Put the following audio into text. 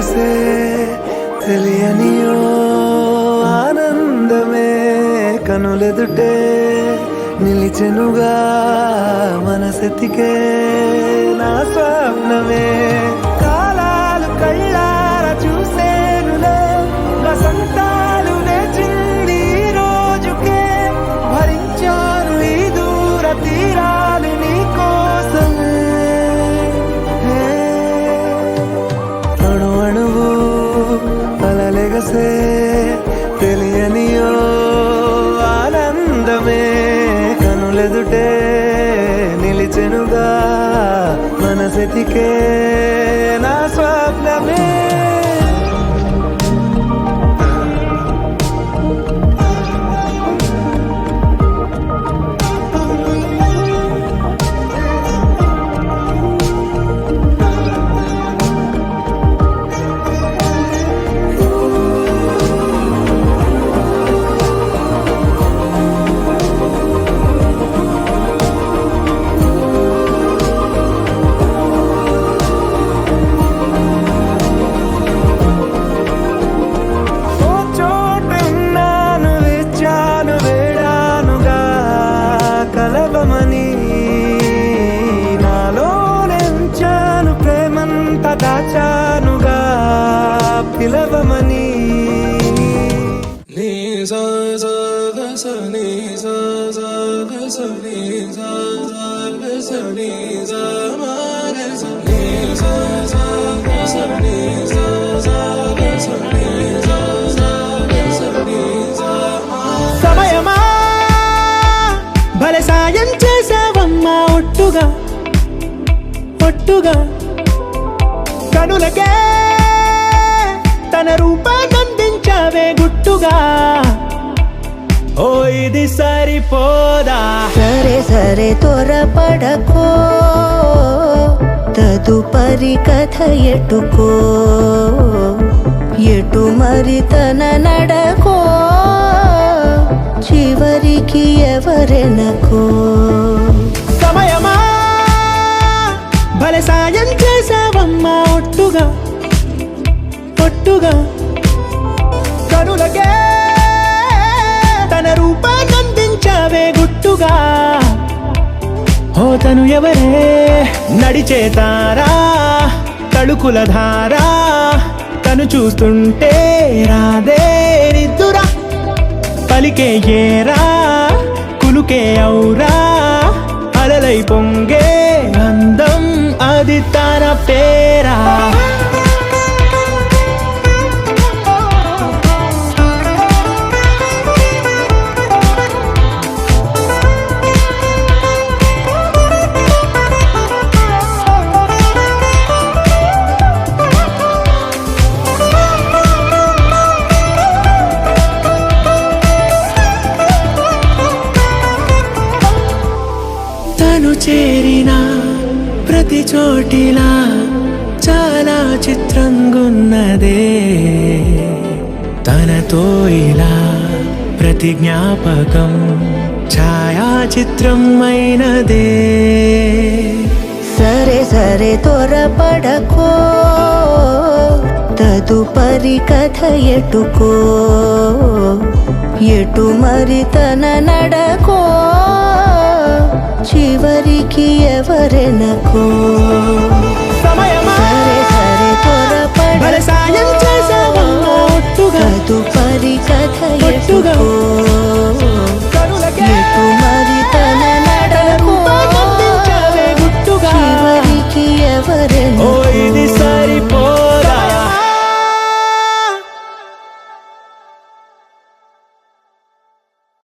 ఎగసే తెలియనియో ఆనందమే కనులెదుటే నిలిచెనుగా మనసెతికే నా స్వప్నమే కాలాలు కళ్ళార చూసేనులే వసంతాలు వేచింది ఈ రోజుకే భరించాను ఈ దూర తీరాలు నీ కోసమే అణు అణువు అలలెగసే తెలియనియో ఆనందమే కనులెదుటే నిలిచెనుగా మనసెతికే నా స్వప్నమే కలవమని నాలో నెంచాను ప్రేమంత దాచానుగా పిలవమని సమయమా భలే సాయం చేసావమ్మా ఒట్టుగా ఒట్టుగా కనులకే తన రూపాన్నందించావే గుట్టుగా ఓ ఇది సరిపోదా సరే సరే త్వరపడకో తదుపరి కథ ఎటుకో ఎటు మరి తన నడకో చివరికి ఎవరెనకో సమయమా భలే సాయం చేసావమ్మా ఒట్టుగా ఒట్టుగా కనులకే తన రూపాన్నందించావే గుట్టుగా ఓ తను ఎవరే నడిచే తారా తళుకుల ధారా తను చూస్తుంటే రాదే నిద్దురా పలికే ఏరా కులుకే ఔరా అలలై పొంగే అందం అది తన పేరా తను చేరిన ప్రతి చోటిలా చాలా చిత్రంగున్నదే తనతో ఇలా ప్రతి జ్ఞాపకం ఛాయాచిత్రం అయినదే సరే సరే త్వరపడకో తదుపరి కథ ఎటుకో ఎటు మరి తన నడకో చివరికి ఎవరెనకో